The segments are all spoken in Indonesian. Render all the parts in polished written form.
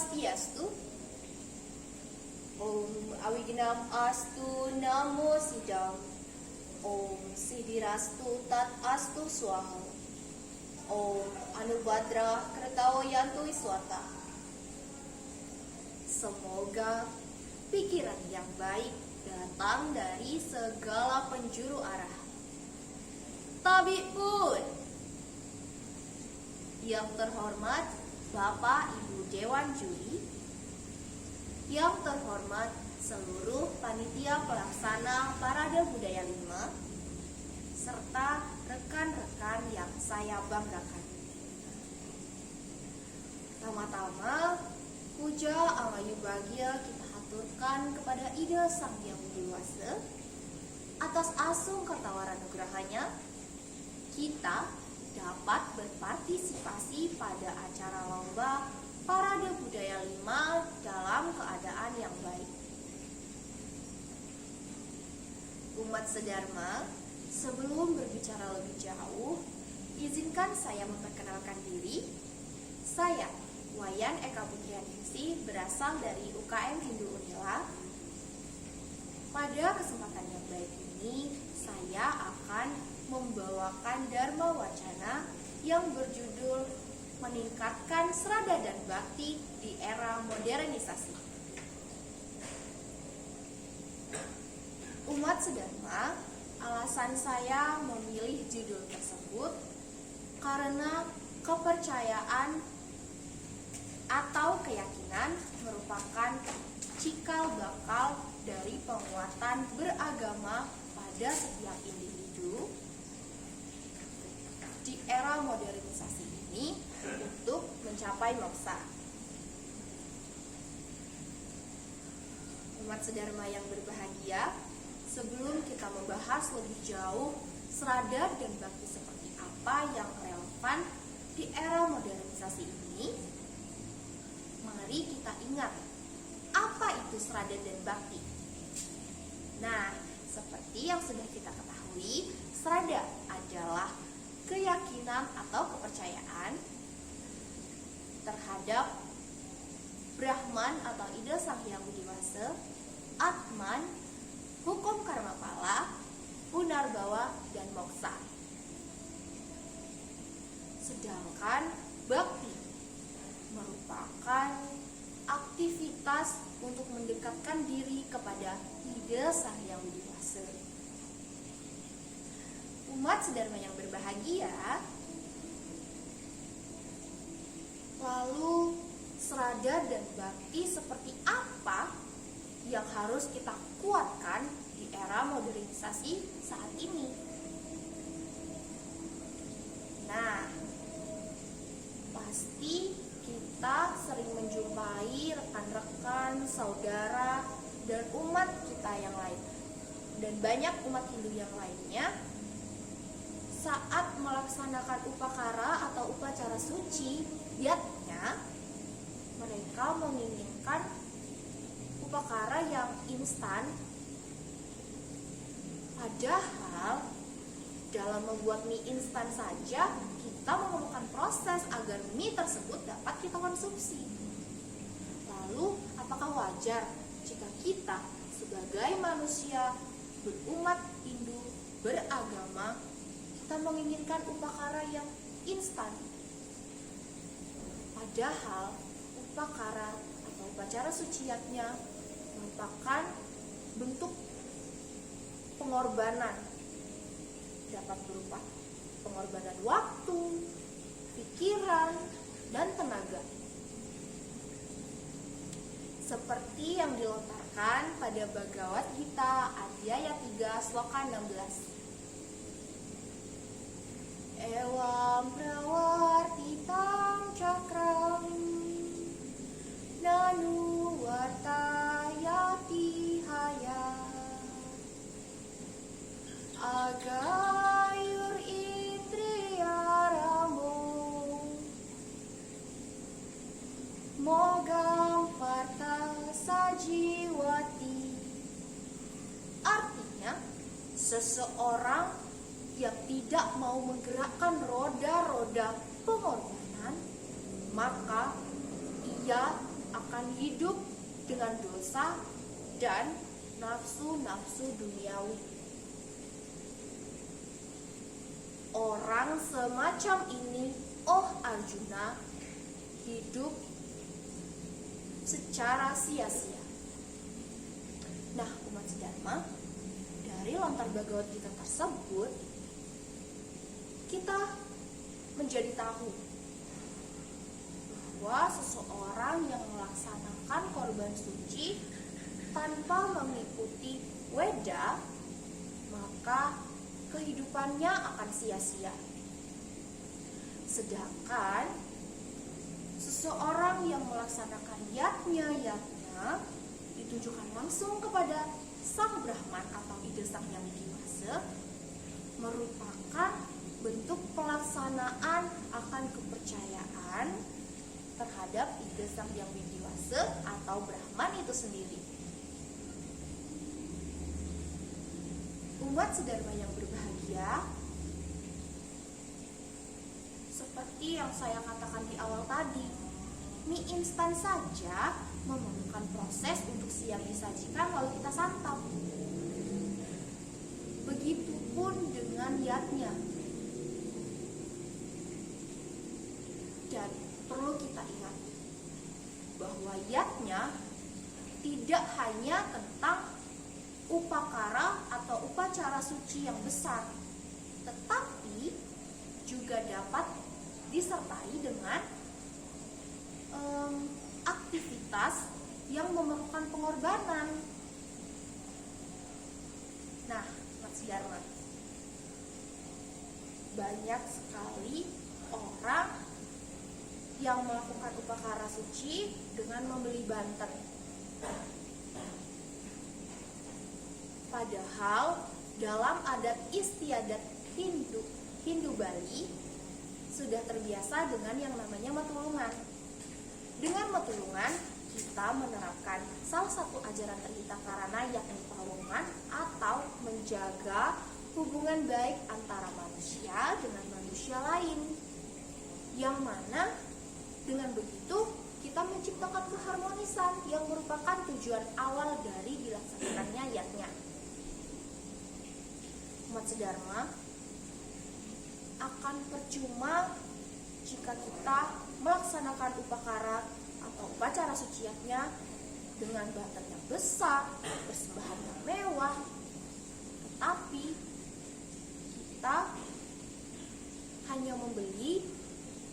Swastiastu. Om Awignam Astu Namo Sidam. Om Siddhirastu Tat Astu Swaha. Om Anubhadra Kertao Yantu Iswata. Semoga pikiran yang baik datang dari segala penjuru arah. Tabib pun. Yang terhormat Bapak Ibu Dewan Juri, yang terhormat seluruh panitia pelaksana Parade Budaya 5, serta rekan-rekan yang saya banggakan. Pertama-tama, puja amayu bahagia kita haturkan kepada Ida Sang Hyang Widi Wasa atas asung katawaran nugrahanya. Kita dapat berpartisipasi pada acara lomba Parade Budaya 5 dalam keadaan yang baik. Umat sedharma, sebelum berbicara lebih jauh, izinkan saya memperkenalkan diri. Saya, Wayan Eka Putrianingsih, berasal dari UKM Hindu Unila. Pada kesempatan yang baik ini, saya akan membawakan Dharma Wacana yang berjudul Meningkatkan Srada dan Bakti di Era Modernisasi. Umat sedharma, alasan saya memilih judul tersebut karena kepercayaan atau keyakinan merupakan cikal bakal dari penguatan beragama pada setiap individu di era modernisasi ini untuk mencapai moksa. Umat sedharma yang berbahagia, sebelum kita membahas lebih jauh srada dan bakti seperti apa yang relevan di era modernisasi ini, mari kita ingat apa itu srada dan bakti. Nah, seperti yang sudah kita ketahui, srada adalah keyakinan atau kepercayaan terhadap Brahman atau Ida Sang Hyang Widi Wasa, Atman, hukum karma pala, punarbawa, dan moksa. Sedangkan bakti merupakan aktivitas untuk mendekatkan diri kepada Ida Sang Hyang Widi Wasa. Umat sedharma yang berbahagia, lalu srada dan bakti seperti apa yang harus kita kuatkan di era modernisasi saat ini? Nah, pasti kita sering menjumpai rekan-rekan, saudara, dan umat kita yang lain, dan banyak umat Hindu yang lainnya saat melaksanakan upakara atau upacara suci, biasanya mereka menginginkan upakara yang instan. Padahal dalam membuat mie instan saja kita memerlukan proses agar mie tersebut dapat kita konsumsi. Lalu, apakah wajar jika kita sebagai manusia berumat Hindu beragama kita menginginkan upakara yang instan? Padahal upakara atau upacara suciatnya merupakan bentuk pengorbanan, dapat berupa pengorbanan waktu, pikiran, dan tenaga. Seperti yang dilontarkan pada Bhagavad Gita Adhyaya 3 Sloka 16. Ewam prawartitam cakram nanu vartayati haya agayur indriyaramo mogam parta sajiwati. Artinya, seseorang yang tidak mau menggerakkan roda-roda pengorbanan, maka ia akan hidup dengan dosa dan nafsu-nafsu duniawi. Orang semacam ini, oh Arjuna, hidup secara sia-sia. Nah, umat Dharma, dari lontar Bhagavad Gita tersebut, kita menjadi tahu bahwa seseorang yang melaksanakan korban suci tanpa mengikuti Weda, maka kehidupannya akan sia-sia. Sedangkan seseorang yang melaksanakan yatnya ditujukan langsung kepada Sang Brahman atau Ida Sang Yang Widiwasa, merupakan bentuk pelaksanaan akan kepercayaan terhadap Ida Sang Yang Widiwasa atau Brahman itu sendiri. Umat sedharma yang berbahagia, seperti yang saya katakan di awal tadi, mie instan saja memerlukan proses untuk siap disajikan lalu kita santap. Begitupun dengan yatnya. Dan perlu kita ingat bahwa yatnya tidak hanya tentang upakara atau upacara suci yang besar, tetapi juga dapat disertai dengan aktivitas yang memerlukan pengorbanan. Nah, Mas Dharma, banyak sekali orang yang melakukan upakara suci dengan membeli banten. Padahal dalam adat istiadat Hindu Bali sudah terbiasa dengan yang namanya matulungan. Dengan matulungan kita menerapkan salah satu ajaran Trihita Karana, yakni pawongan atau menjaga hubungan baik antara manusia dengan manusia lain. Yang mana dengan begitu kita menciptakan keharmonisan yang merupakan tujuan awal dari dilaksanakannya yatnya. Umat sedharma, akan percuma jika kita melaksanakan upakara atau upacara suci yatnya dengan banten yang besar, persembahan yang mewah, tetapi kita hanya membeli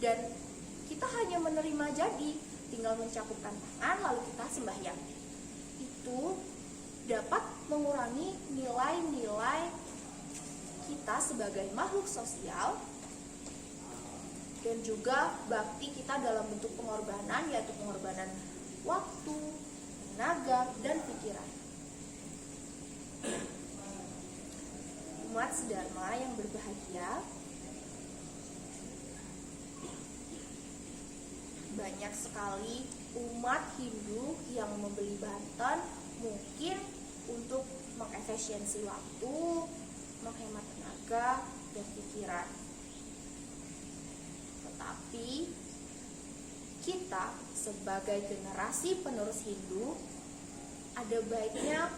dan kita hanya menerima jadi, tinggal mencapupkan tangan lalu kita sembahyang. Itu dapat mengurangi nilai-nilai kita sebagai makhluk sosial dan juga bakti kita dalam bentuk pengorbanan, yaitu pengorbanan waktu, tenaga, dan pikiran. Umat sedharma yang berbahagia, banyak sekali umat Hindu yang membeli banten mungkin untuk mengefisiensi waktu, menghemat tenaga dan pikiran. Tetapi kita sebagai generasi penerus Hindu ada baiknya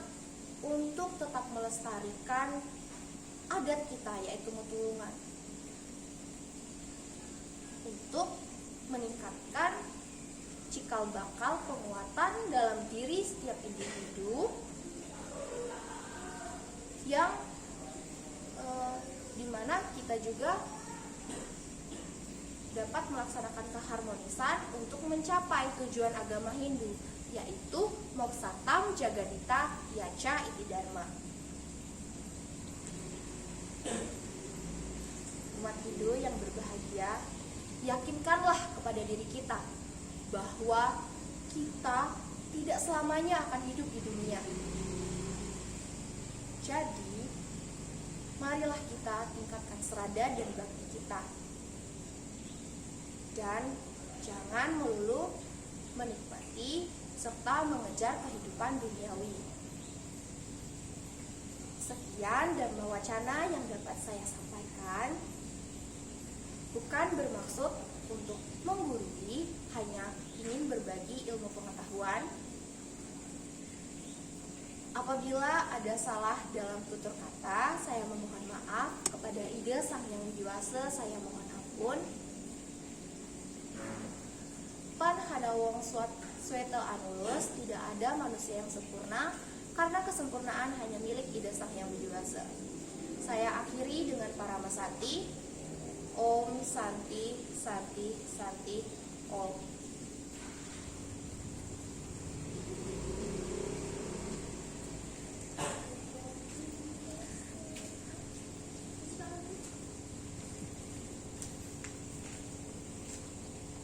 untuk tetap melestarikan adat kita, yaitu matulungan, untuk meningkatkan cikal bakal penguatan dalam diri setiap individu yang dimana kita juga dapat melaksanakan keharmonisan untuk mencapai tujuan agama Hindu, yaitu Moksatam Jaganita Yacha Iti Dharma. Umat Hindu yang berbahagia, yakinkanlah kepada diri kita bahwa kita tidak selamanya akan hidup di dunia. Jadi, marilah kita tingkatkan serada dan bakti kita. Dan jangan melulu menikmati serta mengejar kehidupan duniawi. Sekian dhamma wacana yang dapat saya sampaikan. Bukan bermaksud untuk menggurui, hanya ingin berbagi ilmu pengetahuan. Apabila ada salah dalam tutur kata, saya memohon maaf. Kepada Ida Sang Yang Widiwasa, saya mohon ampun. Pan Hanawong Sweta Anulus, tidak ada manusia yang sempurna, karena kesempurnaan hanya milik Ida Sang Yang Widiwasa. Saya akhiri dengan Paramasati. Om Santi Santi Santi Om.